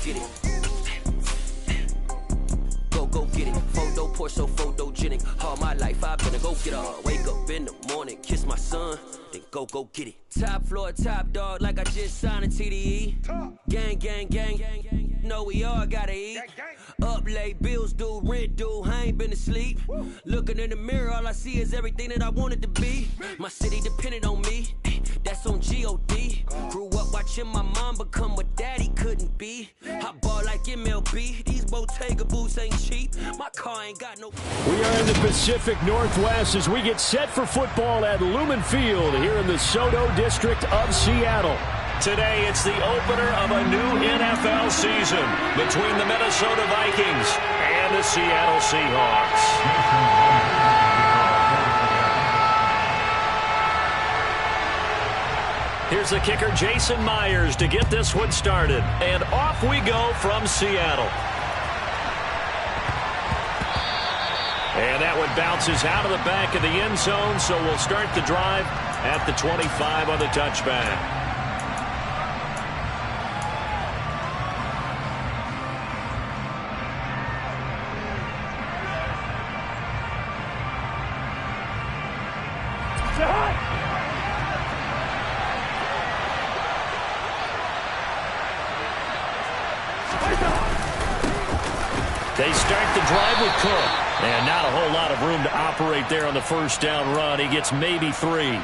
get it. Go get it. Photo pour so photogenic. All my life I've been a go getter. Wake up in the morning, kiss my son, then go get it. Top floor, top dog, like I just signed a TDE. Gang, gang, gang, gang, gang. Know we all gotta eat. Up late, bills due, rent due. I ain't been asleep. Looking in the mirror, all I see is everything that I wanted to be. My city depended on me. That's on G.O.D. Grew up watching my mom become what daddy couldn't be. I ball like MLB. These Bottega boots ain't cheap. My car ain't got no... We are in the Pacific Northwest as we get set for football at Lumen Field here in the Soto district of Seattle. Today, it's the opener of a new NFL season between the Minnesota Vikings and the Seattle Seahawks. Here's the kicker, Jason Myers, to get this one started. And off we go from Seattle. And that one bounces out of the back of the end zone, so we'll start the drive at the 25 on the touchback. They start the drive with Cook. And not a whole lot of room to operate there on the first down run. He gets maybe 3. Well,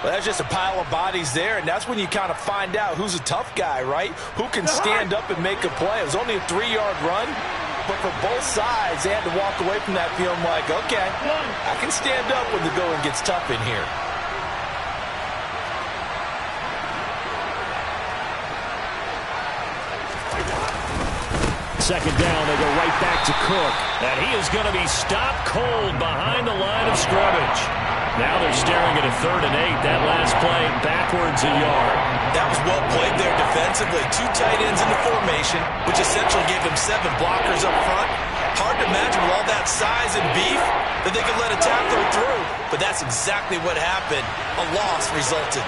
that's just a pile of bodies there, and that's when you kind of find out who's a tough guy, right? Who can stand up and make a play. It was only a 3-yard run, but for both sides, they had to walk away from that feeling like, okay, I can stand up when the going gets tough in here. Second down, they go right back to Cook. And he is going to be stopped cold behind the line of scrimmage. Now they're staring at a 3rd and 8. That last play backwards a yard. That was well played there defensively. 2 tight ends in the formation, which essentially gave them 7 blockers up front. Hard to imagine with all that size and beef that they could let a tackler through. But that's exactly what happened. A loss resulted.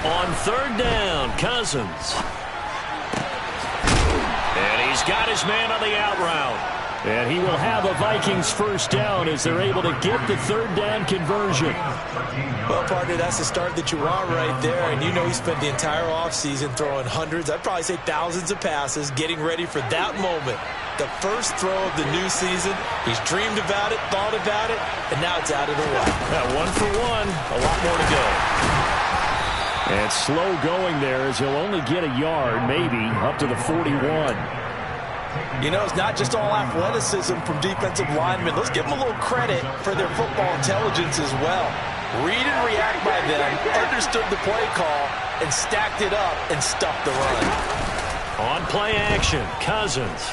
On 3rd down, Cousins. And he's got his man on the out route. And he will have a Vikings first down as they're able to get the 3rd down conversion. Well, partner, that's the start that you want right there. And you know he spent the entire offseason throwing hundreds, I'd probably say thousands of passes, getting ready for that moment. The first throw of the new season. He's dreamed about it, thought about it, and now it's out of the way. 1 for 1, a lot more to go. And slow going there as he'll only get a yard, maybe, up to the 41. You know, it's not just all athleticism from defensive linemen. Let's give them a little credit for their football intelligence as well. Read and react by them, understood the play call, and stacked it up and stuffed the run. On play action, Cousins.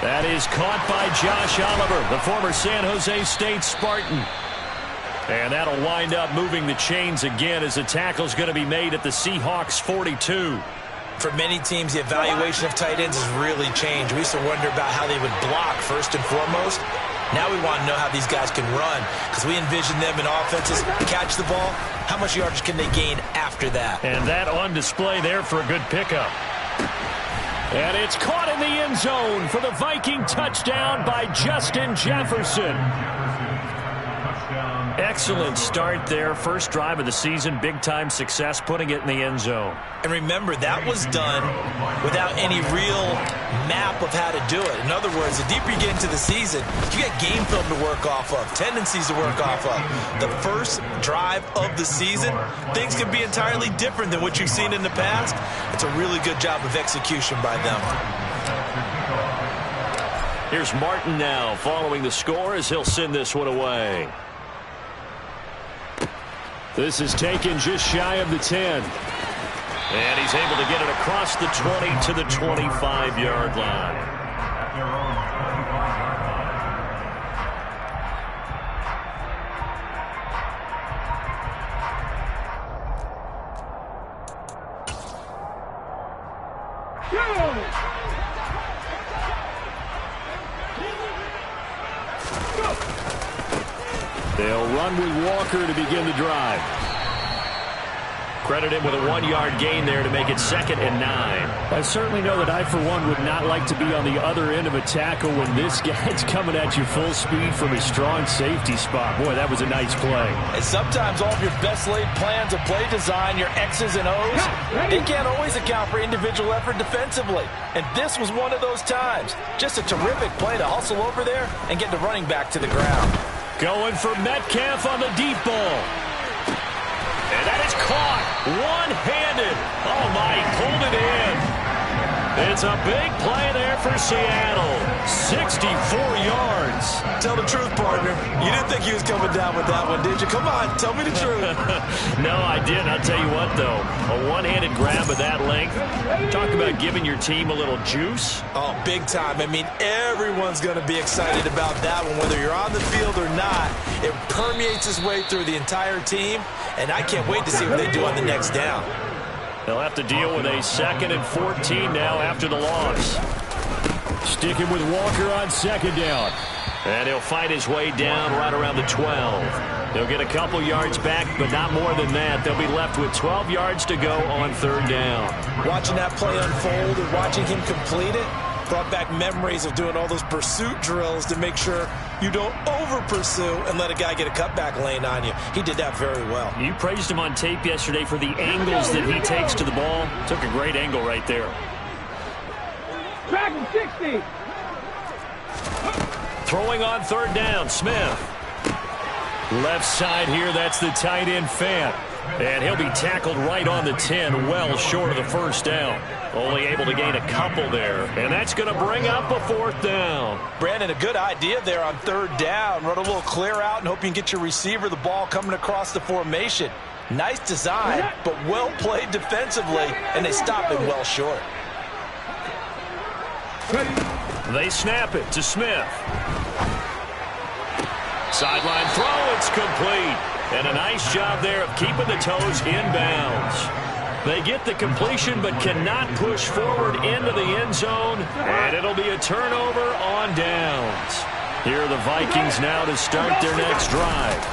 That is caught by Josh Oliver, the former San Jose State Spartan. And that'll wind up moving the chains again as the tackle's going to be made at the Seahawks 42. For many teams, the evaluation of tight ends has really changed. We used to wonder about how they would block first and foremost. Now we want to know how these guys can run because we envision them in offenses catch the ball. How much yardage can they gain after that? And that on display there for a good pickup. And it's caught in the end zone for the Viking touchdown by Justin Jefferson. Excellent start there. First drive of the season. Big-time success putting it in the end zone. And remember, that was done without any real map of how to do it. In other words, the deeper you get into the season, you got game film to work off of, tendencies to work off of. The first drive of the season, things can be entirely different than what you've seen in the past. It's a really good job of execution by them. Here's Martin now following the score as he'll send this one away. This is taken just shy of the 10. And he's able to get it across the 20 to the 25-yard line. They'll run with Walker to begin the drive. Credit him with a 1-yard gain there to make it 2nd and 9. I certainly know that I, for one, would not like to be on the other end of a tackle when this guy's coming at you full speed from his strong safety spot. Boy, that was a nice play. And sometimes all of your best laid plans of play design, your X's and O's, they can't always account for individual effort defensively. And this was one of those times. Just a terrific play to hustle over there and get the running back to the ground. Going for Metcalf on the deep ball. And that is caught one-handed. Oh, my, he pulled it in. It's a big play there for Seattle. 64 yards. Tell the truth, partner. You didn't think he was coming down with that one, did you? Come on, tell me the truth. No, I didn't. I'll tell you what, though. A one-handed grab of that length. Talk about giving your team a little juice. Oh, big time. I mean, everyone's going to be excited about that one, whether you're on the field or not. It permeates its way through the entire team, and I can't wait to see what they do on the next down. They'll have to deal with a 2nd and 14 now after the loss. Sticking with Walker on 2nd down. And he'll fight his way down right around the 12. He'll get a couple yards back, but not more than that. They'll be left with 12 yards to go on 3rd down. Watching that play unfold and watching him complete it brought back memories of doing all those pursuit drills to make sure you don't over-pursue and let a guy get a cutback lane on you. He did that very well. You praised him on tape yesterday for the angles that he takes to the ball. Took a great angle right there. Back and 60. Throwing on 3rd down, Smith. Left side here, that's the tight end Fant. And he'll be tackled right on the 10, well short of the 1st down. Only able to gain a couple there. And that's going to bring up a 4th down. Brandon, a good idea there on 3rd down. Run a little clear out and hope you can get your receiver the ball coming across the formation. Nice design, but well played defensively, and they stop it well short. They snap it to Smith. Sideline throw, it's complete. And a nice job there of keeping the toes inbounds. They get the completion but cannot push forward into the end zone. And it'll be a turnover on downs. Here are the Vikings now to start their next drive.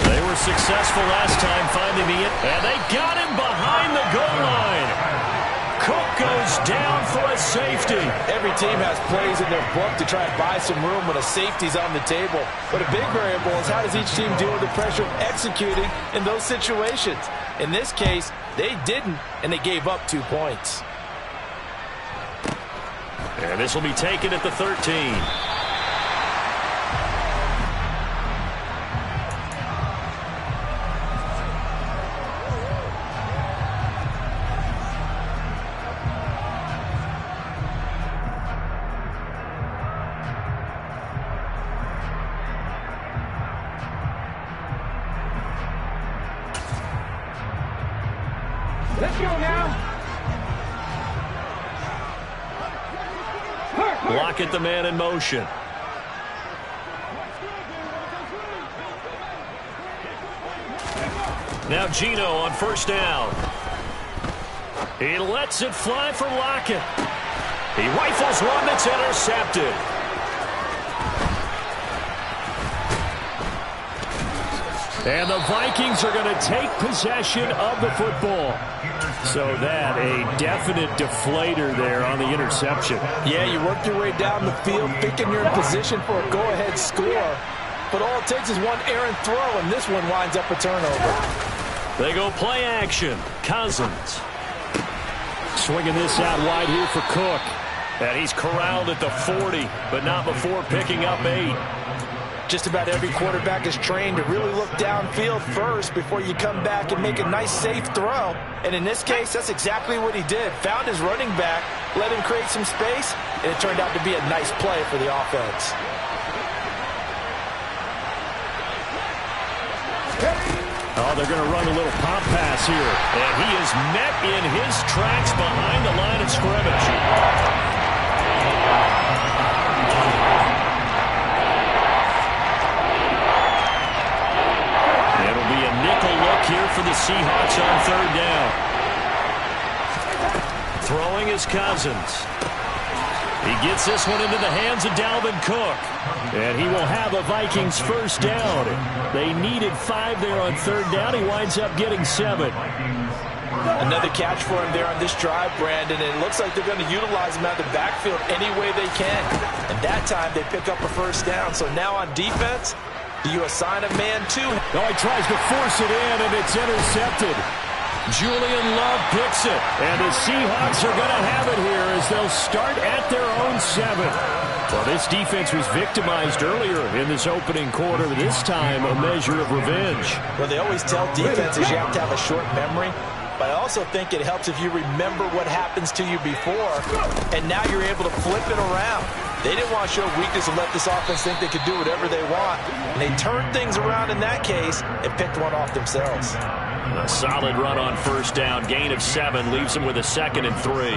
They were successful last time finding the end. And they got him behind the goal line. Cook goes down for a safety. Every team has plays in their book to try and buy some room when a safety's on the table. But a big variable is how does each team deal with the pressure of executing in those situations. In this case, they didn't, and they gave up 2 points. And this will be taken at the 13. Let's go now. Lockett, the man in motion. Now Gino on 1st down. He lets it fly for Lockett. He rifles one that's intercepted. And the Vikings are going to take possession of the football. So that, a definite deflator there on the interception. Yeah, you work your way down the field thinking you're in position for a go-ahead score. But all it takes is one errant throw, and this one winds up a turnover. They go play action. Cousins. Swinging this out wide here for Cook. And he's corralled at the 40, but not before picking up 8. Just about every quarterback is trained to really look downfield first before you come back and make a nice, safe throw. And in this case, that's exactly what he did. Found his running back, let him create some space, and it turned out to be a nice play for the offense. Oh, they're going to run a little pop pass here. And he is met in his tracks behind the line of scrimmage. Here for the Seahawks on 3rd down. Throwing is Cousins. He gets this one into the hands of Dalvin Cook. And he will have a Vikings first down. They needed 5 there on third down. He winds up getting 7. Another catch for him there on this drive, Brandon, and it looks like they're going to utilize him out of the backfield any way they can. And that time they pick up a first down. So now on defense, do you assign a man to? Oh, he tries to force it in, and it's intercepted. Julian Love picks it, and the Seahawks are going to have it here as they'll start at their own 7. Well, this defense was victimized earlier in this opening quarter. This time, a measure of revenge. Well, they always tell defenses you have to have a short memory. But I also think it helps if you remember what happens to you before, and now you're able to flip it around. They didn't want to show weakness and let this offense think they could do whatever they want. And they turned things around in that case and picked one off themselves. A solid run on first down. Gain of 7 leaves them with a 2nd and 3.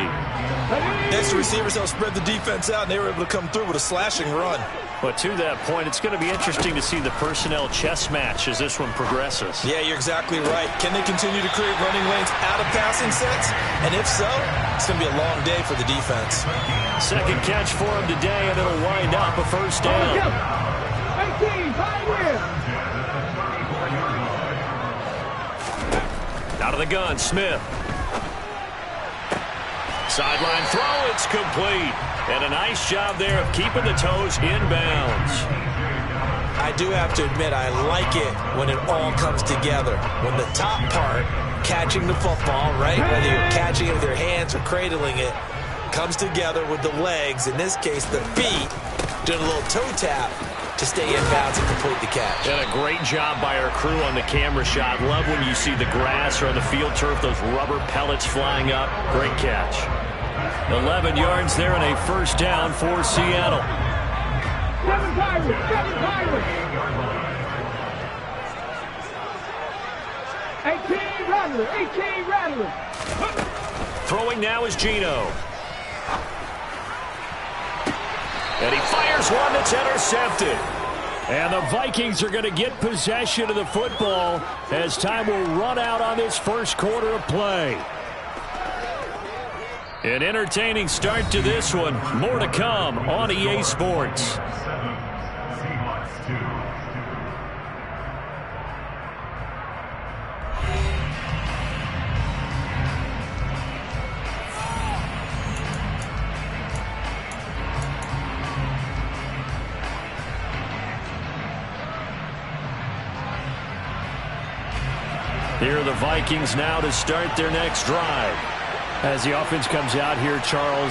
Next, the receivers helped spread the defense out, and they were able to come through with a slashing run. But to that point, it's going to be interesting to see the personnel chess match as this one progresses. Yeah, you're exactly right. Can they continue to create running lanes out of passing sets? And if so, it's going to be a long day for the defense. Second catch for him today, and it'll wind up a first down. 18, Pioneer. Out of the gun, Smith. Sideline throw, it's complete. And a nice job there of keeping the toes inbounds. I do have to admit, I like it when it all comes together. When the top part, catching the football, right, whether you're catching it with your hands or cradling it, comes together with the legs, in this case the feet, doing a little toe tap to stay in bounds and complete the catch. And a great job by our crew on the camera shot. Love when you see the grass or on the field turf, those rubber pellets flying up. Great catch. 11 yards there and a first down for Seattle. 7 Pirates, 7 Pirates. 18 Rattler, 18 Rattler. Throwing now is Geno. And he fires one that's intercepted. And the Vikings are going to get possession of the football as time will run out on this first quarter of play. An entertaining start to this one. More to come on EA Sports. Here are the Vikings now to start their next drive. As the offense comes out here, Charles,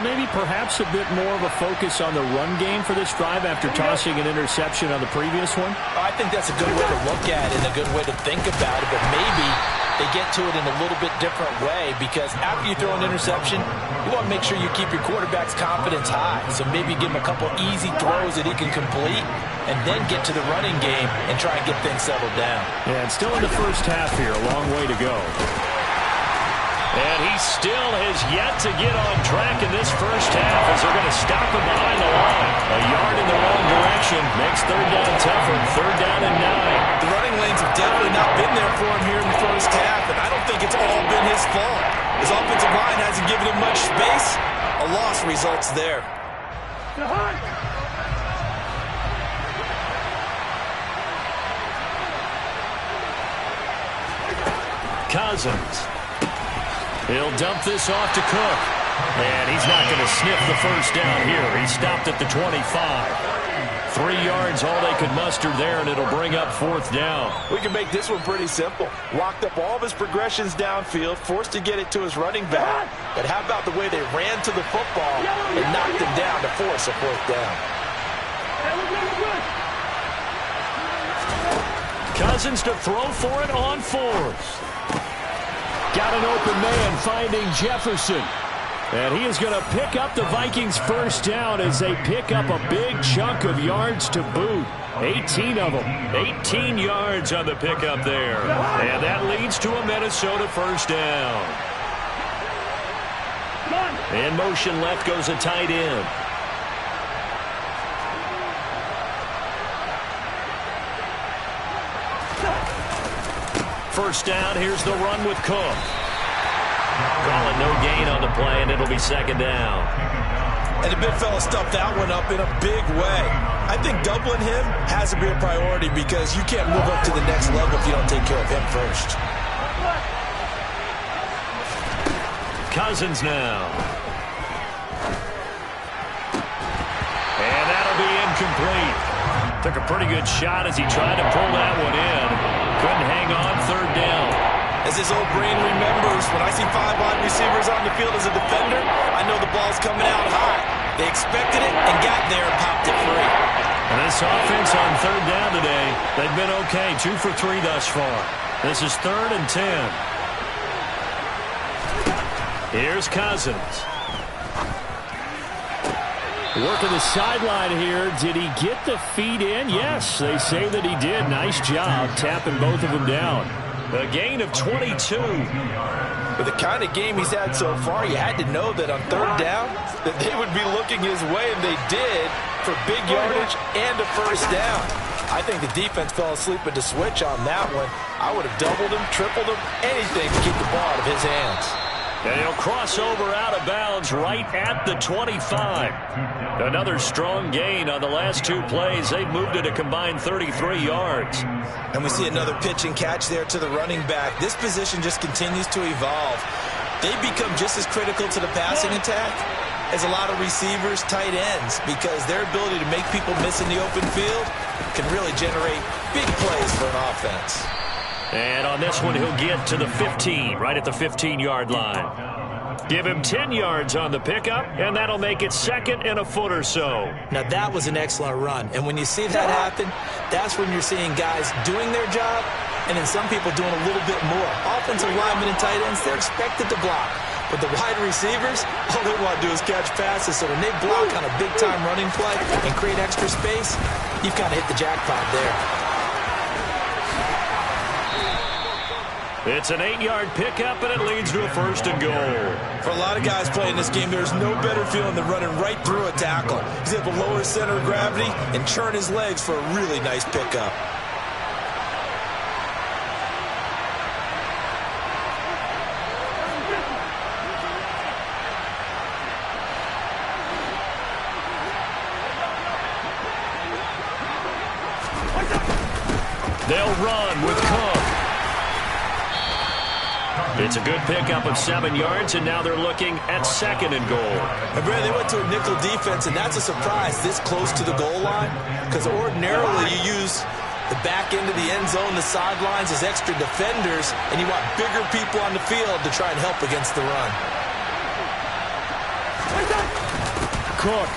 maybe perhaps a bit more of a focus on the run game for this drive after tossing an interception on the previous one? I think that's a good way to look at it and a good way to think about it, but maybe they get to it in a little bit different way, because after you throw an interception, you want to make sure you keep your quarterback's confidence high. So maybe give him a couple easy throws that he can complete and then get to the running game and try and get things settled down. Yeah, and still in the first half here, a long way to go. And he still has yet to get on track in this first half as they're going to stop him behind the line. A yard in the wrong direction. Makes third down tougher. Third down and 9. The running lanes have definitely not been there for him here in the first half, and I don't think it's all been his fault. His offensive line hasn't given him much space. A loss results there. Cousins. He'll dump this off to Cook. And he's not going to sniff the first down here. He stopped at the 25. 3 yards, all they could muster there, and it'll bring up fourth down. We can make this one pretty simple. Locked up all of his progressions downfield, forced to get it to his running back. But how about the way they ran to the football and knocked him down to force a fourth down? Cousins to throw for it on fourth. Got an open man finding Jefferson. And he is going to pick up the Vikings first down as they pick up a big chunk of yards to boot. 18 of them. 18 yards on the pickup there. And that leads to a Minnesota first down. In motion left goes a tight end. First down, here's the run with Cook. Calling no gain on the play, and it'll be second down. And the big fella stuffed that one up in a big way. I think doubling him has to be a priority because you can't move up to the next level if you don't take care of him first. Cousins now. And that'll be incomplete. Took a pretty good shot as he tried to pull that one in. Couldn't hang on, third down. As his old brain remembers, when I see 5 wide receivers on the field as a defender, I know the ball's coming out high. They expected it and got there and popped it free. And this offense on third down today, they've been okay. 2 for 3 thus far. This is 3rd and 10. Here's Cousins. Working the sideline here. Did he get the feet in? Yes, they say that he did. Nice job tapping both of them down. A gain of 22. With the kind of game he's had so far, you had to know that on third down that they would be looking his way, and they did, for big yardage and a first down. I think the defense fell asleep with the switch on that one. I would have doubled him, tripled him, anything to keep the ball out of his hands. And he'll cross over out of bounds right at the 25. Another strong gain on the last 2 plays. They've moved it a combined 33 yards. And we see another pitch and catch there to the running back. This position just continues to evolve. They become just as critical to the passing attack as a lot of receivers, tight ends, because their ability to make people miss in the open field can really generate big plays for an offense. And on this one, he'll get to the 15, right at the 15-yard line. Give him 10 yards on the pickup, and that'll make it 2nd and a foot or so. Now, that was an excellent run. And when you see that happen, that's when you're seeing guys doing their job, and then some people doing a little bit more. Offensive linemen and tight ends, they're expected to block. But the wide receivers, all they want to do is catch passes. So when they block on a big-time running play and create extra space, you've kind of hit the jackpot there. It's an 8-yard pickup, and it leads to a 1st and goal. For a lot of guys playing this game, there's no better feeling than running right through a tackle. He's able to lower his center of gravity and churn his legs for a really nice pickup. They'll run with Cook. It's a good pickup of 7 yards, and now they're looking at 2nd and goal. And Brad, they went to a nickel defense, and that's a surprise this close to the goal line, because ordinarily you use the back end of the end zone, the sidelines as extra defenders, and you want bigger people on the field to try and help against the run. Cook.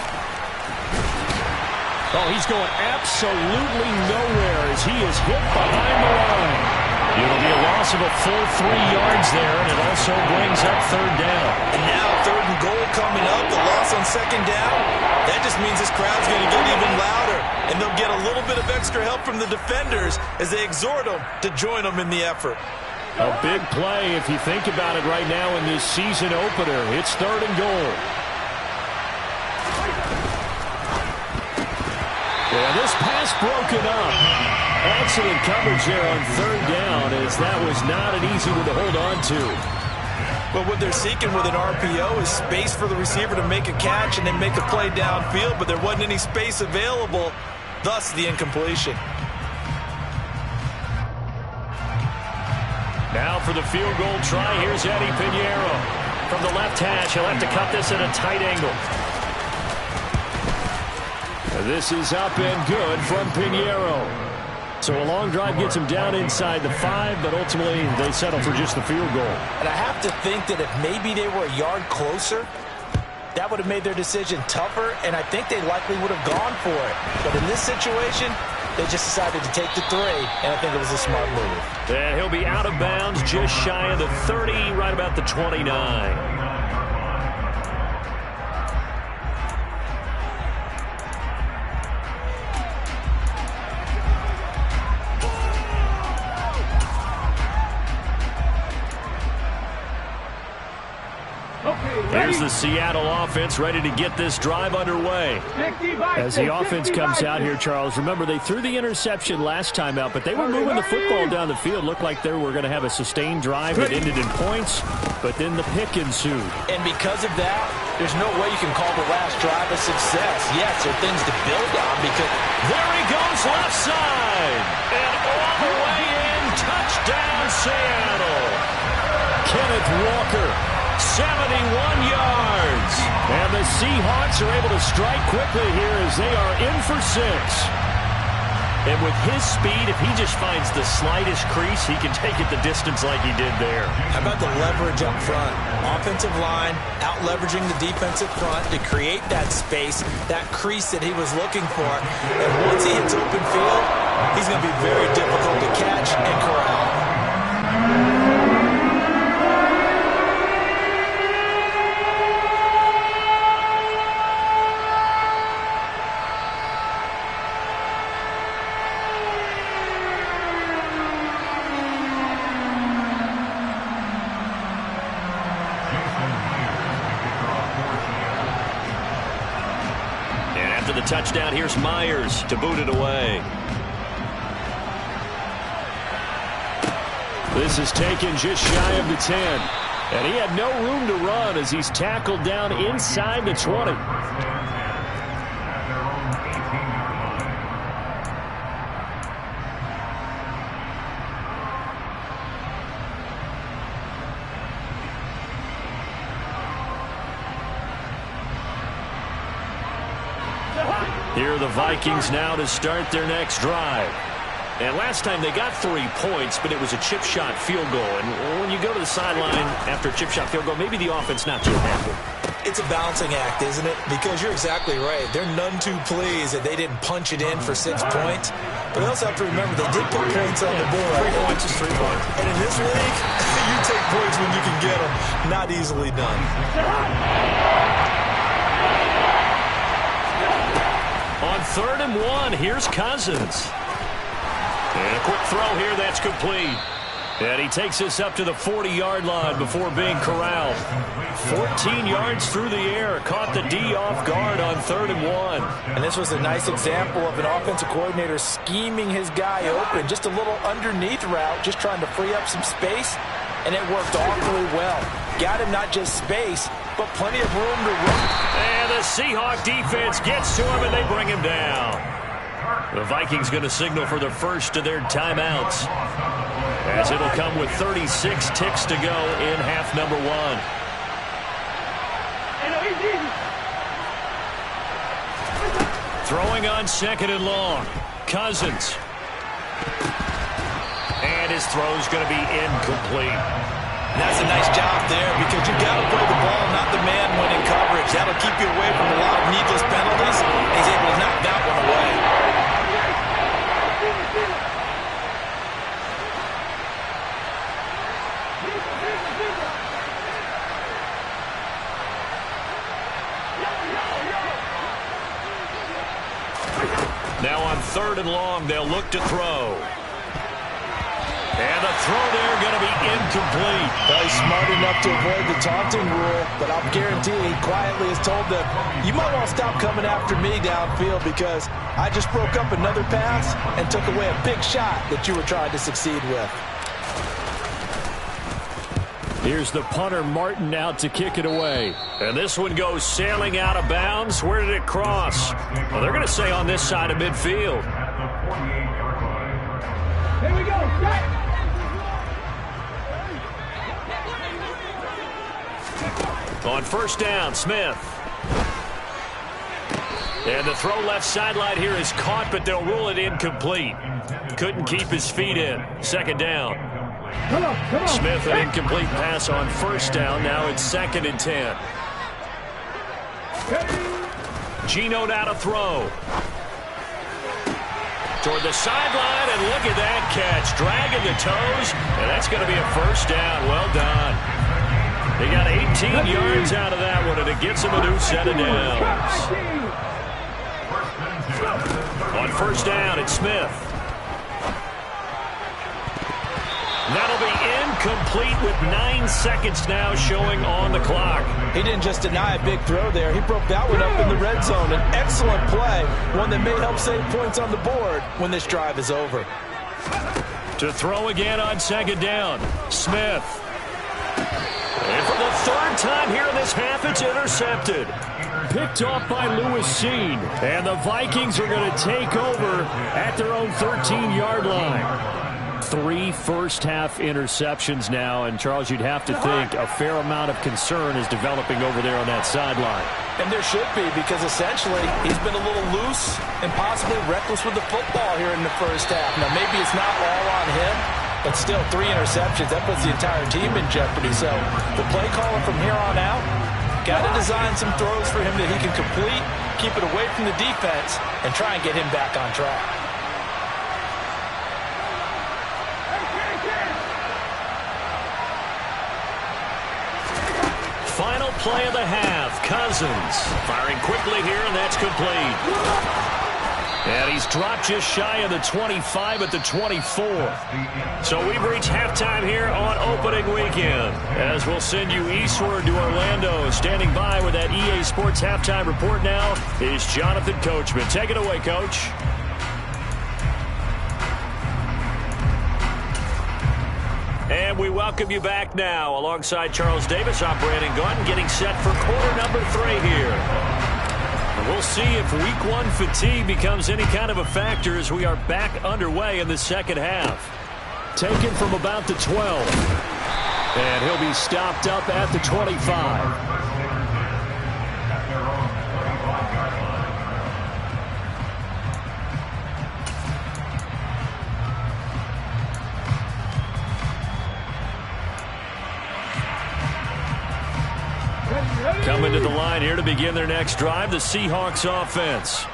Oh, he's going absolutely nowhere as he is hit behind the line. It'll be a loss of a full 3 yards there, and it also brings up 3rd down. And now 3rd and goal coming up, the loss on 2nd down. That just means this crowd's going to get even louder, and they'll get a little bit of extra help from the defenders as they exhort them to join them in the effort. A big play if you think about it right now in this season opener. It's 3rd and goal. Yeah, this pass broken up. Excellent coverage there on 3rd down, as that was not an easy one to hold on to. But what they're seeking with an RPO is space for the receiver to make a catch and then make a play downfield, but there wasn't any space available, thus the incompletion. Now for the field goal try, here's Eddie Pinheiro. From the left hash, he'll have to cut this at a tight angle. This is up and good from Pinheiro. So a long drive gets him down inside the 5, but ultimately they settle for just the field goal. And I have to think that if maybe they were a yard closer, that would have made their decision tougher, and I think they likely would have gone for it. But in this situation, they just decided to take the 3, and I think it was a smart move. And he'll be out of bounds just shy of the 30, right about the 29. Here's the Seattle offense ready to get this drive underway. As the offense comes out here, Charles, remember they threw the interception last time out, but they were moving the football down the field. Looked like they were going to have a sustained drive that ended in points, but then the pick ensued. And because of that, there's no way you can call the last drive a success. Yes, there are things to build on because... There he goes left side. And all the way in, touchdown Seattle. Kenneth Walker, 71 yards. And the Seahawks are able to strike quickly here as they are in for 6. And with his speed, if he just finds the slightest crease, he can take it the distance like he did there. How about the leverage up front? Offensive line out-leveraging the defensive front to create that space, that crease that he was looking for. And once he hits open field, he's going to be very difficult to catch and corral. The touchdown, here's Myers to boot it away. This is taken just shy of the 10. And he had no room to run as he's tackled down inside the 20. Here are the Vikings now to start their next drive. And last time they got 3 points, but it was a chip shot field goal. And when you go to the sideline after a chip shot field goal, maybe the offense not too happy. It's a balancing act, isn't it? Because you're exactly right. They're none too pleased that they didn't punch it in for 6 points. But they also have to remember they did put points on the board. 3 points is 3 points. And in this league, you take points when you can get them. Not easily done. On 3rd and 1, here's Cousins. And a quick throw here, that's complete. And he takes this up to the 40-yard line before being corralled. 14 yards through the air, caught the D off guard on 3rd and 1. And this was a nice example of an offensive coordinator scheming his guy open. Just a little underneath route, just trying to free up some space, and it worked awfully well. Got him not just space, but plenty of room to run. And the Seahawk defense gets to him, and they bring him down. The Vikings going to signal for the first of their timeouts, as it'll come with 36 ticks to go in half number 1. Throwing on 2nd and long. Cousins. And his throw's going to be incomplete. And that's a nice job there because you've got to play the ball, not the man when in coverage. That'll keep you away from a lot of needless penalties. And he's able to knock that one away. Now on 3rd and long, they'll look to throw. And the throw there going to be incomplete. Well, he's smart enough to avoid the taunting rule, but I'll guarantee he quietly has told them, you might want to stop coming after me downfield because I just broke up another pass and took away a big shot that you were trying to succeed with. Here's the punter, Martin, out to kick it away. And this one goes sailing out of bounds. Where did it cross? Well, they're going to say on this side of midfield. Here we go. Set. On 1st down, Smith. And the throw left sideline here is caught, but they'll rule it incomplete. Couldn't keep his feet in. 2nd down. Come on. Smith, an incomplete pass on 1st down. Now it's 2nd and 10. Geno now to throw. Toward the sideline, and look at that catch. Dragging the toes, and that's going to be a 1st down. Well done. They got 18 yards out of that one, and it gets them a new set of downs. On 1st down, it's Smith. That'll be incomplete with 9 seconds now showing on the clock. He didn't just deny a big throw there. He broke that one up in the red zone. An excellent play, one that may help save points on the board when this drive is over. To throw again on 2nd down, Smith. And for the third time here in this half, it's intercepted. Picked off by Lewis Seen. And the Vikings are going to take over at their own 13-yard line. 3 first-half interceptions now, and Charles, you'd have to think a fair amount of concern is developing over there on that sideline. And there should be, because essentially he's been a little loose and possibly reckless with the football here in the first half. Now, maybe it's not all on him, but still 3 interceptions. That puts the entire team in jeopardy. So the play caller from here on out got to design some throws for him that he can complete, keep it away from the defense, and try and get him back on track. Final play of the half. Cousins firing quickly here, and that's complete. And he's dropped just shy of the 25 at the 24. So we've reached halftime here on opening weekend, as we'll send you eastward to Orlando. Standing by with that EA Sports halftime report now is Jonathan Coachman. Take it away, Coach. And we welcome you back now. Alongside Charles Davis, I'm Brandon Gunn, getting set for quarter number 3 here. And we'll see if week 1 fatigue becomes any kind of a factor as we are back underway in the second half. Taken from about the 12. And he'll be stopped up at the 25. Coming to the line here to begin their next drive, the Seahawks offense.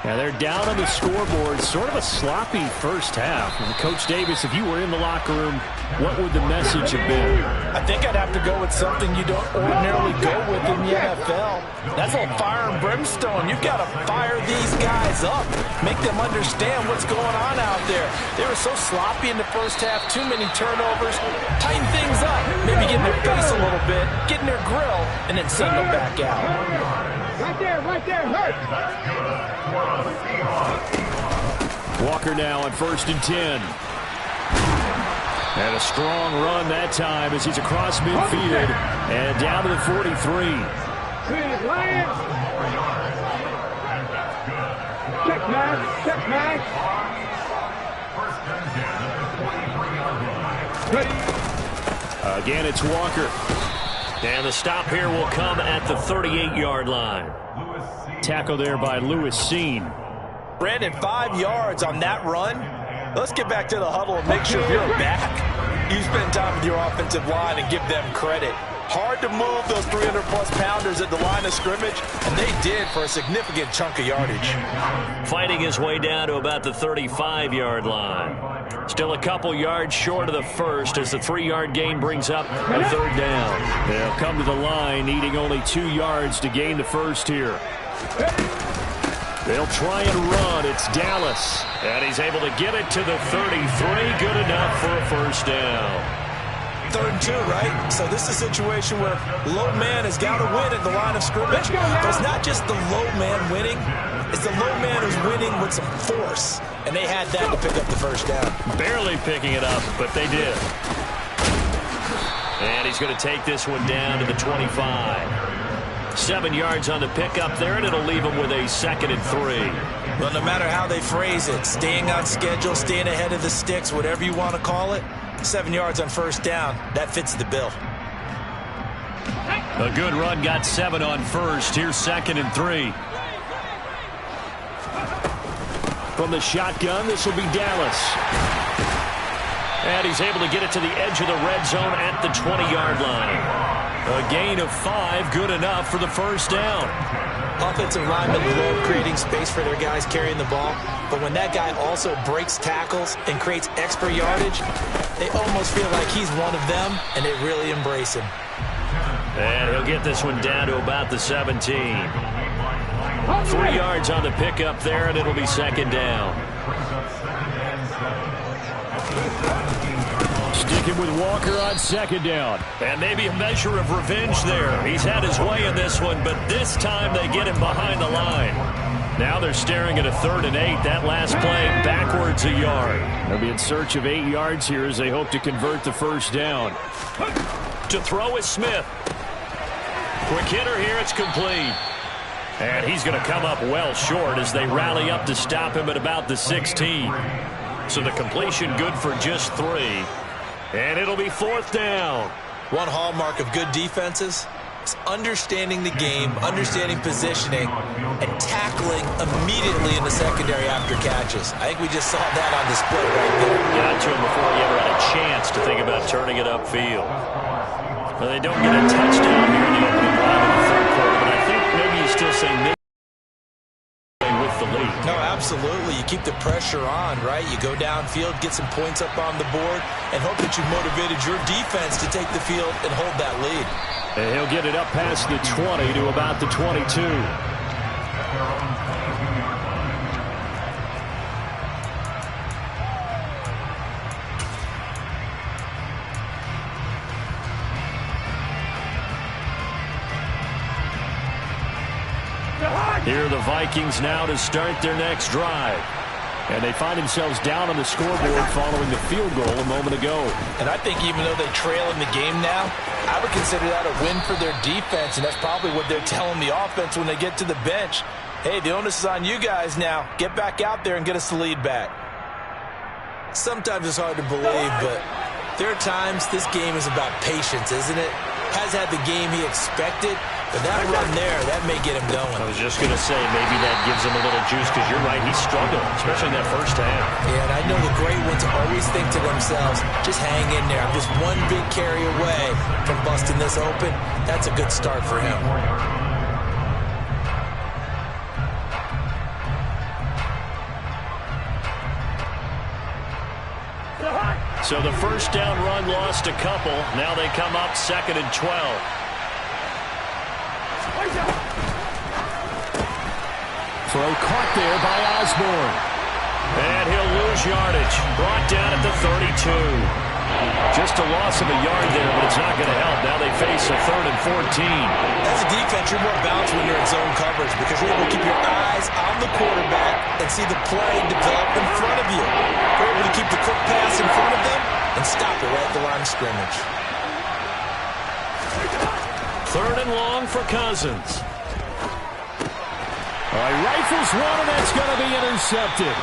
Now they're down on the scoreboard, sort of a sloppy first half. And Coach Davis, if you were in the locker room, what would the message have been? I think I'd have to go with something you don't ordinarily go with in the NFL. That's all fire and brimstone. You've got to fire these guys up, make them understand what's going on out there. They were so sloppy in the first half, too many turnovers. Tighten things up, maybe get in their face a little bit, get in their grill, and then send them back out. Right there, hurt. Walker now on 1st and 10. And a strong run that time as he's across midfield and down to the 43. Check back. Again, it's Walker. And the stop here will come at the 38-yard line. Tackle there by Lewis Seen. Brandon, 5 yards on that run. Let's get back to the huddle and make sure you're back. You spend time with your offensive line and give them credit. Hard to move those 300-plus pounders at the line of scrimmage, and they did for a significant chunk of yardage. Fighting his way down to about the 35-yard line. Still a couple yards short of the first as the 3-yard gain brings up a 3rd down. They'll come to the line needing only 2 yards to gain the first here. They'll try and run. It's Dallas. And he's able to get it to the 33. Good enough for a first down. 3rd and 2, right? So this is a situation where low man has got to win at the line of scrimmage. But it's not just the low man winning. It's the low man who's winning with some force. And they had that to pick up the first down. Barely picking it up, but they did. And he's going to take this one down to the 25. 7 yards on the pickup there, and it'll leave him with a 2nd and 3. Well, no matter how they phrase it, staying on schedule, staying ahead of the sticks, whatever you want to call it, 7 yards on first down, that fits the bill. A good run, got 7 on first. Here's 2nd and 3. From the shotgun, this will be Dallas. And he's able to get it to the edge of the red zone at the 20-yard line. A gain of 5, good enough for the first down. Offensive linemen love creating space for their guys carrying the ball, but when that guy also breaks tackles and creates extra yardage, they almost feel like he's one of them, and they really embrace him. And he'll get this one down to about the 17. 3 yards on the pickup there, and it'll be 2nd down. Sticking with Walker on 2nd down. And maybe a measure of revenge there. He's had his way in this one, but this time they get him behind the line. Now they're staring at a 3rd and 8. That last play backwards a yard. They'll be in search of 8 yards here as they hope to convert the first down. To throw is Smith. Quick hitter here. It's complete. And he's going to come up well short as they rally up to stop him at about the 16. So the completion good for just 3. And it'll be 4th down. One hallmark of good defenses is understanding the game, understanding positioning, and tackling immediately in the secondary after catches. I think we just saw that on display right there. Got to him before he ever had a chance to think about turning it upfield. Well, they don't get a touchdown here in the opening drive in the 3rd quarter, but I think maybe you still say with the lead. No, absolutely. You keep the pressure on, right? You go downfield, get some points up on the board, and hope that you've motivated your defense to take the field and hold that lead. And he'll get it up past the 20 to about the 22. Here are the Vikings now to start their next drive. And they find themselves down on the scoreboard following the field goal a moment ago. And I think even though they trail in the game now, I would consider that a win for their defense, and that's probably what they're telling the offense when they get to the bench. Hey, the onus is on you guys now. Get back out there and get us the lead back. Sometimes it's hard to believe, but there are times this game is about patience, isn't it? Has had the game he expected, but that run there, that may get him going. I was just going to say, maybe that gives him a little juice, because you're right, he struggled, especially in that first half. Yeah, and I know the great ones always think to themselves, just hang in there. I'm just one big carry away from busting this open. That's a good start for him. So the first down run lost a couple. Now they come up 2nd and 12. Throw caught there by Osborne. And he'll lose yardage. Brought down at the 32. Just a loss of a yard there, but it's not going to help. Now they face a 3rd and 14. As a defense, you're more balanced when you're in zone coverage because you're able to keep your eyes on the quarterback and see the play develop in front of you. You're able to keep the quick pass in front of them and stop it right at the line of scrimmage. 3rd and long for Cousins. All right, rifles one, and that's going to be intercepted.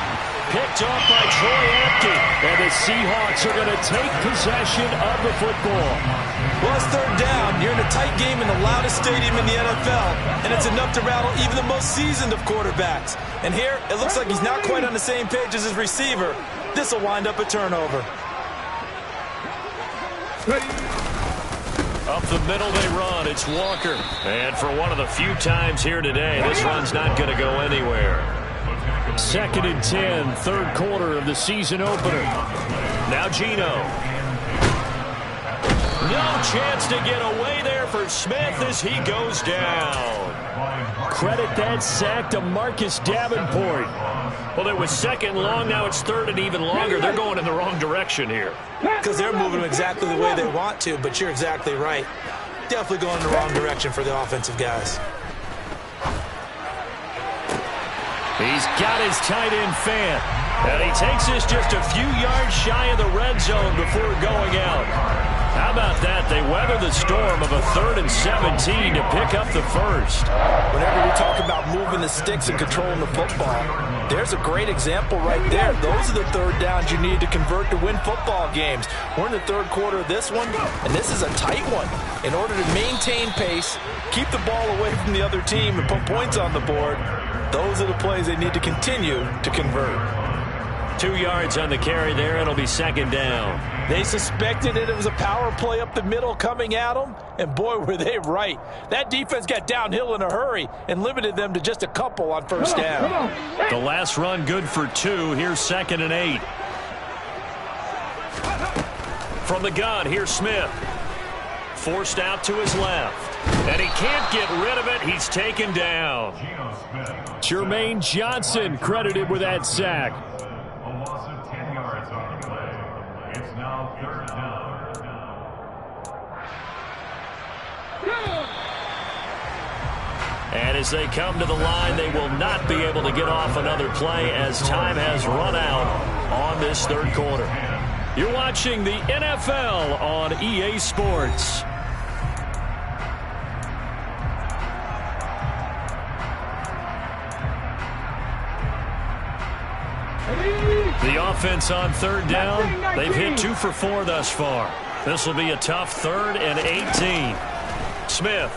Picked off by Troy Apke, and the Seahawks are going to take possession of the football. Well, it's 3rd down. You're in a tight game in the loudest stadium in the NFL, and it's enough to rattle even the most seasoned of quarterbacks. And here, it looks like he's not quite on the same page as his receiver. This will wind up a turnover. Up the middle they run. It's Walker. And for one of the few times here today, this run's not going to go anywhere. 2nd and 10, 3rd quarter of the season opener. Now Geno. No chance to get away there for Smith as he goes down. Credit that sack to Marcus Davenport. Well, it was 2nd long. Now it's 3rd and even longer. They're going in the wrong direction here. Because they're moving exactly the way they want to, but you're exactly right. Definitely going in the wrong direction for the offensive guys. He's got his tight end fan. And he takes this just a few yards shy of the red zone before going out. How about that? They weather the storm of a 3rd and 17 to pick up the first. Whenever we talk about moving the sticks and controlling the football, there's a great example right there. Those are the 3rd downs you need to convert to win football games. We're in the 3rd quarter of this one, and this is a tight one. In order to maintain pace, keep the ball away from the other team, and put points on the board, those are the plays they need to continue to convert. 2 yards on the carry there. It'll be 2nd down. They suspected it was a power play up the middle coming at them, and boy, were they right. That defense got downhill in a hurry and limited them to just a couple on 1st down. The last run good for 2. Here's 2nd and 8. From the gun, here's Smith. Forced out to his left. And he can't get rid of it. He's taken down. Jermaine Johnson credited with that sack. And as they come to the line, they will not be able to get off another play as time has run out on this 3rd quarter. You're watching the NFL on EA Sports. The offense on third down, they've hit 2 for 4 thus far. This will be a tough 3rd and 18. Smith.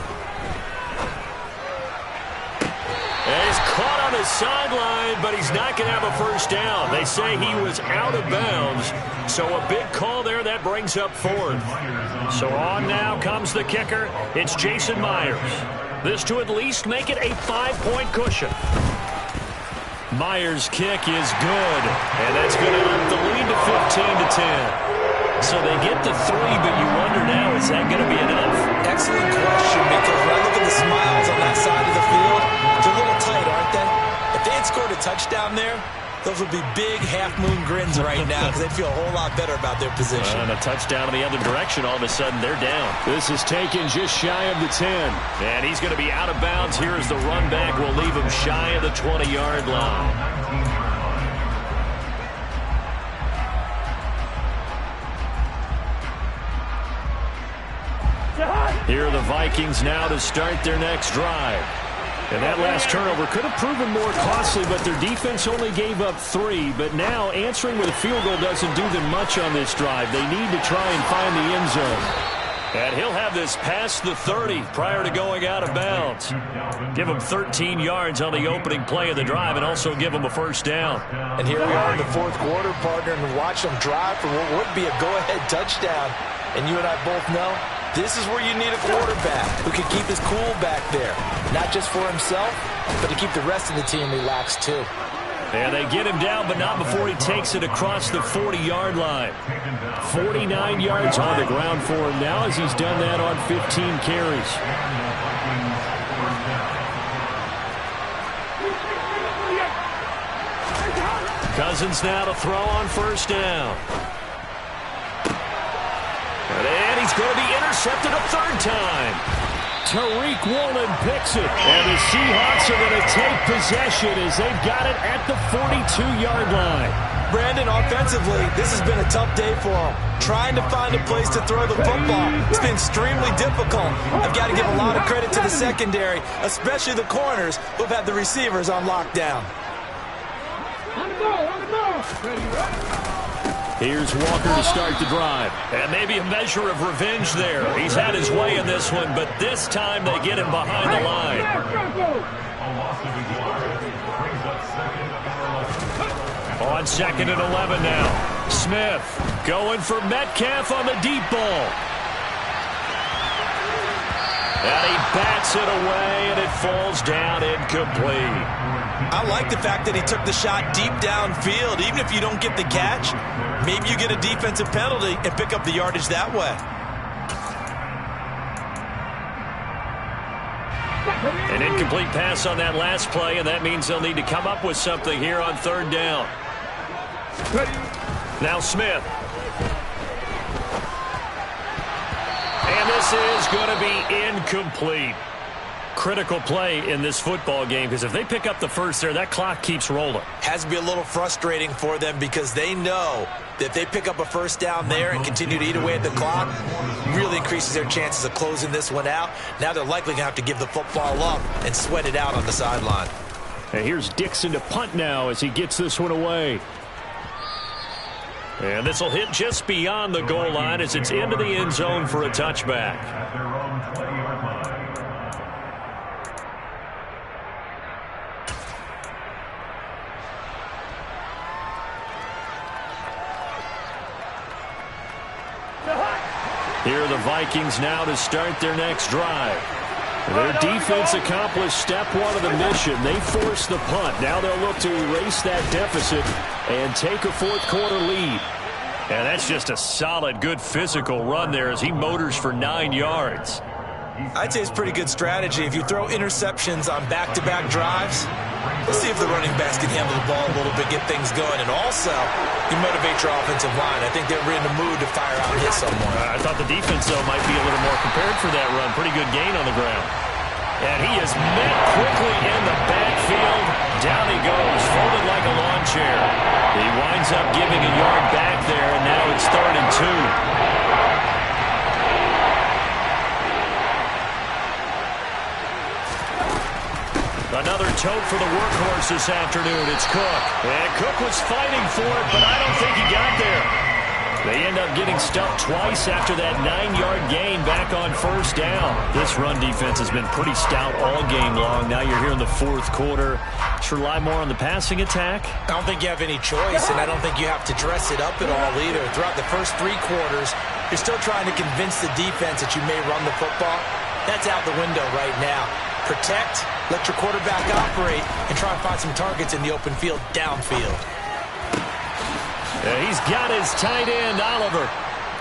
And he's caught on the sideline, but he's not going to have a first down. They say he was out of bounds, so a big call there that brings up 4th. So on now comes the kicker. It's Jason Myers. This to at least make it a 5-point cushion. Myers' kick is good, and that's going to up the lead to 15-10. So they get to 3, but you wonder now, is that going to be enough? Excellent question, because when I look at the smiles on that side of the field, they're a little tight, aren't they? If they had scored a touchdown there, those would be big half-moon grins right now because they feel a whole lot better about their position. And a touchdown in the other direction, all of a sudden they're down. This is taken just shy of the 10. And he's going to be out of bounds here as the run back will leave him shy of the 20-yard line. Here are the Vikings now to start their next drive. And that last turnover could have proven more costly, but their defense only gave up 3. But now answering with a field goal doesn't do them much on this drive. They need to try and find the end zone. And he'll have this past the 30 prior to going out of bounds. Give him 13 yards on the opening play of the drive and also give him a first down. And here we are in the 4th quarter, partner, and watch them drive for what would be a go-ahead touchdown. And you and I both know this is where you need a quarterback who can keep his cool back there. Not just for himself, but to keep the rest of the team relaxed too. And they get him down, but not before he takes it across the 40-yard line. 49 yards on the ground for him now as he's done that on 15 carries. Cousins now to throw on first down. And he's going to be intercepted a 3rd time. Tariq Woolen picks it. And the Seahawks are going to take possession as they've got it at the 42-yard line. Brandon, offensively, this has been a tough day for him. Trying to find a place to throw the football. It's been extremely difficult. I've got to give a lot of credit to the secondary, especially the corners who've had the receivers on lockdown. Here's Walker to start the drive. And maybe a measure of revenge there. He's had his way in this one, but this time they get him behind the line. On 2nd and 11 now. Smith going for Metcalf on the deep ball. And he bats it away, and it falls down incomplete. I like the fact that he took the shot deep downfield. Even if you don't get the catch, maybe you get a defensive penalty and pick up the yardage that way. An incomplete pass on that last play, and that means they'll need to come up with something here on 3rd down. Now Smith. And this is going to be incomplete. Critical play in this football game because if they pick up the first there, that clock keeps rolling. Has to be a little frustrating for them because they know that if they pick up a first down there and continue to eat away at the clock, really increases their chances of closing this one out. Now they're likely going to have to give the football up and sweat it out on the sideline. And here's Dixon to punt now as he gets this one away. And this will hit just beyond the goal line as it's into the end zone for a touchback. Here are the Vikings now to start their next drive. Their defense accomplished step 1 of the mission. They forced the punt. Now they'll look to erase that deficit and take a 4th quarter lead. And that's just a solid, good physical run there as he motors for 9 yards. I'd say it's pretty good strategy. If you throw interceptions on back-to-back drives, let's see if the running backs can handle the ball a little bit, get things going. And also, you motivate your offensive line. I think they're in the mood to fire out and hit someone. I thought the defense, though, might be a little more prepared for that run. Pretty good gain on the ground. And he is met quickly in the backfield. Down he goes, folded like a lawn chair. He winds up giving a yard back there, and now it's 3rd and 2. Another tote for the workhorse this afternoon. It's Cook. And Cook was fighting for it, but I don't think he got there. They end up getting stuffed twice after that 9-yard gain back on first down. This run defense has been pretty stout all game long. Now you're here in the fourth quarter. Should rely more on the passing attack? I don't think you have any choice, and I don't think you have to dress it up at all either. Throughout the first 3 quarters, you're still trying to convince the defense that you may run the football. That's out the window right now. Protect, let your quarterback operate, and try and find some targets in the open field downfield. He's got his tight end, Oliver.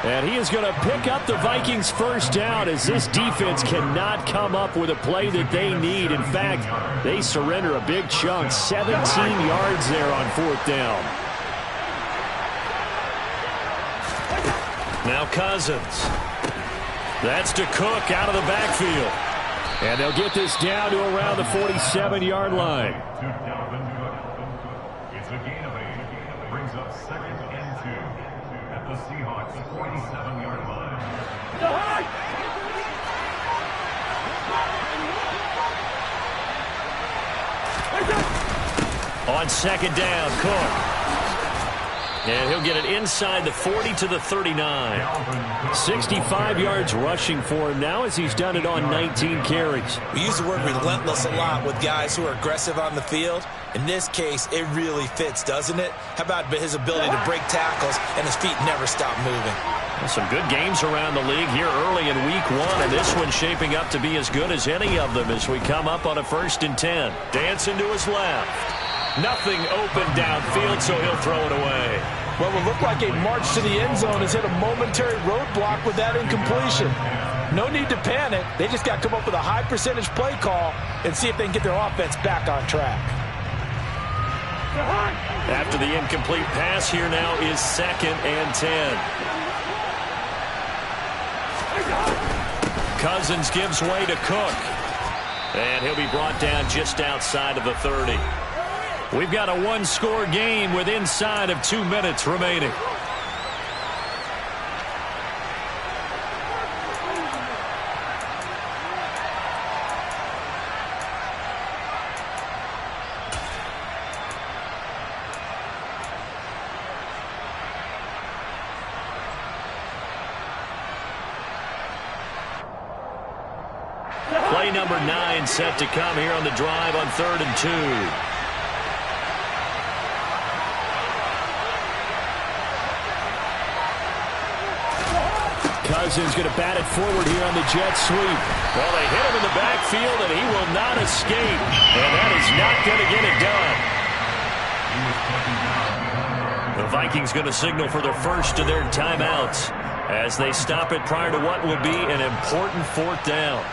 And he is going to pick up the Vikings' first down as this defense cannot come up with a play that they need. In fact, they surrender a big chunk, 17 yards there on fourth down. Now Cousins. That's to Cook out of the backfield. And they'll get this down to around the 47-yard line. It's a gain of 8. Brings up 2nd and 2 at the Seahawks' 47-yard line. On second down, Cook. And he'll get it inside the 40 to the 39. 65 yards rushing for him now as he's done it on 19 carries. We use the word relentless a lot with guys who are aggressive on the field. In this case, it really fits, doesn't it? How about his ability to break tackles and his feet never stop moving? Some good games around the league here early in week 1, and this one's shaping up to be as good as any of them as we come up on a 1st and 10. Dancing to his left. Nothing open downfield, so he'll throw it away. What will look like a march to the end zone has hit a momentary roadblock with that incompletion. No need to panic. They just got to come up with a high percentage play call and see if they can get their offense back on track. After the incomplete pass, here now is 2nd and 10. Cousins gives way to Cook. And he'll be brought down just outside of the 30. We've got a 1-score game with inside of 2 minutes remaining. Play number 9 set to come here on the drive on 3rd and 2. Cousins going to bat it forward here on the jet sweep. Well, they hit him in the backfield, and he will not escape. And that is not going to get it done. The Vikings going to signal for the first of their timeouts as they stop it prior to what will be an important 4th down.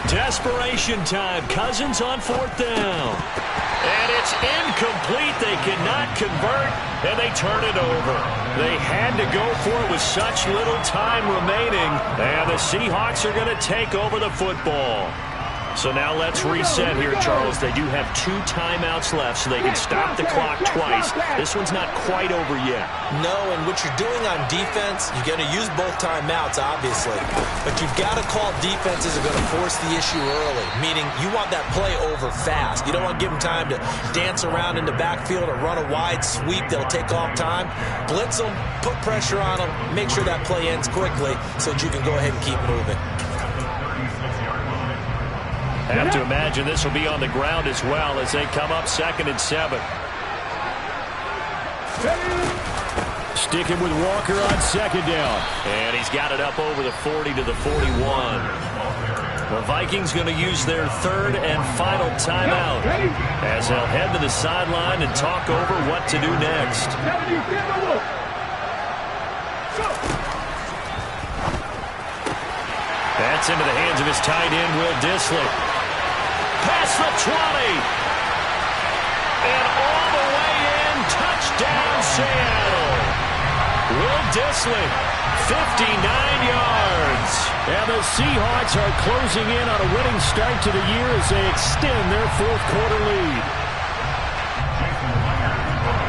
Desperation time. Cousins on 4th down. And it's incomplete. They cannot convert, and they turn it over. They had to go for it with such little time remaining, and the Seahawks are going to take over the football. So now let's reset here, Charles. They do have 2 timeouts left, so they can stop the clock twice. This one's not quite over yet. No, and what you're doing on defense, you're going to use both timeouts, obviously. But you've got to call defenses are going to force the issue early, meaning you want that play over fast. You don't want to give them time to dance around in the backfield or run a wide sweep that'll take off time. Blitz them, put pressure on them, make sure that play ends quickly so that you can go ahead and keep moving. Have to imagine this will be on the ground as well as they come up 2nd and 7. Sticking with Walker on 2nd down. And he's got it up over the 40 to the 41. The Vikings going to use their 3rd and final timeout as they'll head to the sideline and talk over what to do next. That's into the hands of his tight end, Will Dissly. Past the 20. And all the way in. Touchdown, Seattle. Will Dissly, 59 yards. And the Seahawks are closing in on a winning start to the year as they extend their fourth-quarter lead.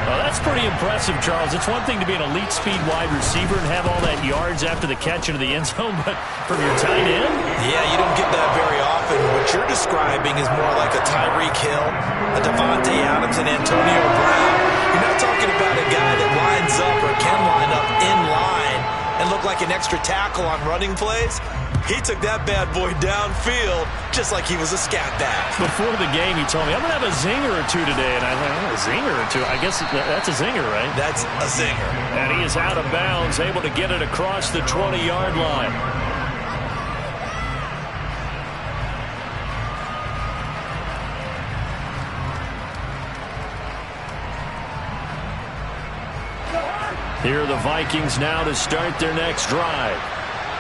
Well, that's pretty impressive, Charles. It's one thing to be an elite speed wide receiver and have all that yards after the catch into the end zone, but from your tight end? Yeah, you don't get that very often. What you're describing is more like a Tyreek Hill, a Devontae Adams, and Antonio Brown. You're not talking about a guy that lines up or can line up in line and look like an extra tackle on running plays. He took that bad boy downfield just like he was a scat back. Before the game, he told me, I'm going to have a zinger or two today. And I thought, a zinger or two? I guess that's a zinger, right? That's a zinger. And he is out of bounds, able to get it across the 20-yard line. Here are the Vikings now to start their next drive.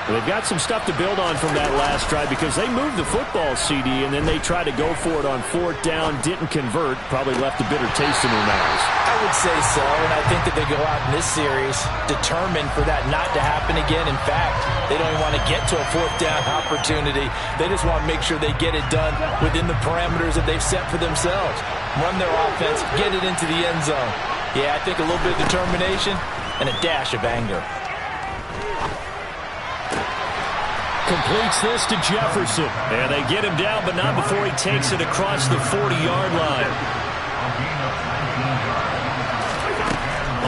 They've got some stuff to build on from that last drive because they moved the football, CD, and then they tried to go for it on fourth down, didn't convert, probably left a bitter taste in their mouths. I would say so, and I think that they go out in this series determined for that not to happen again. In fact, they don't even want to get to a fourth down opportunity. They just want to make sure they get it done within the parameters that they've set for themselves. Run their offense, get it into the end zone. Yeah, I think a little bit of determination and a dash of anger. Completes this to Jefferson. And they get him down, but not before he takes it across the 40-yard line.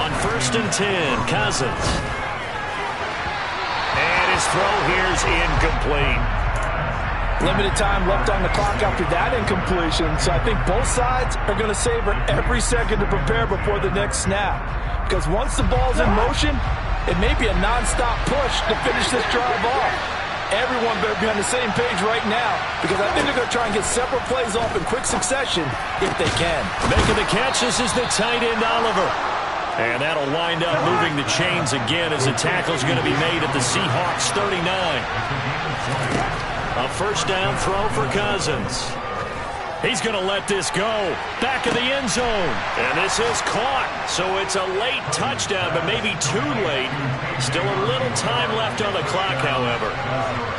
On 1st and 10, Cousins. And his throw here's incomplete. Limited time left on the clock after that incompletion, so I think both sides are going to savor every second to prepare before the next snap. Because once the ball's in motion, it may be a nonstop push to finish this drive off. Everyone better be on the same page right now because I think they're going to try and get several plays off in quick succession if they can. Making the catch, this is the tight end, Oliver. And that'll wind up moving the chains again as the tackle's going to be made at the Seahawks 39. A first down throw for Cousins. He's going to let this go. Back of the end zone. And this is caught. So it's a late touchdown, but maybe too late. Still a little time left on the clock, however.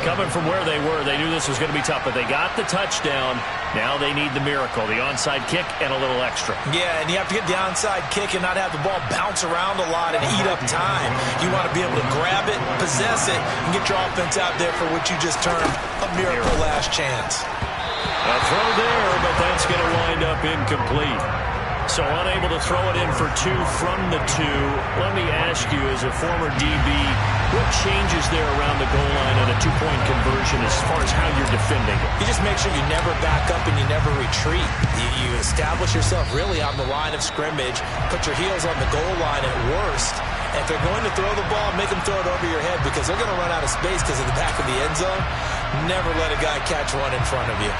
Coming from where they were, they knew this was going to be tough, but they got the touchdown. Now they need the miracle, the onside kick and a little extra. Yeah, and you have to get the onside kick and not have the ball bounce around a lot and eat up time. You want to be able to grab it, possess it, and get your offense out there for what you just termed a miracle last chance. A throw there, but that's going to wind up incomplete. So unable to throw it in for two from the two. Let me ask you, as a former DB, what changes there around the goal line on a two-point conversion as far as how you're defending it? You just make sure you never back up and you never retreat. You establish yourself really on the line of scrimmage, put your heels on the goal line at worst. And if they're going to throw the ball, make them throw it over your head because they're going to run out of space because of the back of the end zone. Never let a guy catch one in front of you.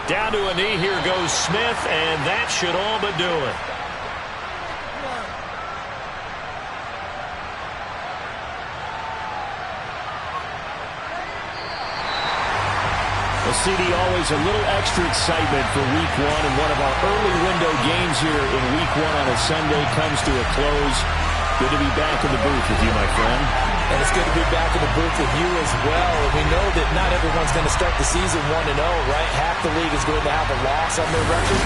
Down to a knee, here goes Smith, and that should all but do it. Well, CD, always a little extra excitement for Week 1, and one of our early window games here in Week 1 on a Sunday comes to a close. Good to be back in the booth with you, my friend. And it's good to be back in the booth with you as well. And we know that not everyone's going to start the season 1-0, right? Half the league is going to have a loss on their record.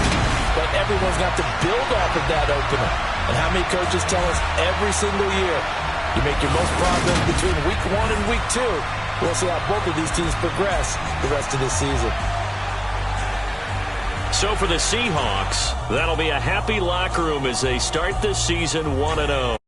But everyone's going to have to build off of that opener. And how many coaches tell us every single year, you make your most progress between Week 1 and Week 2. We'll see how both of these teams progress the rest of this season. So for the Seahawks, that'll be a happy locker room as they start the season 1-0.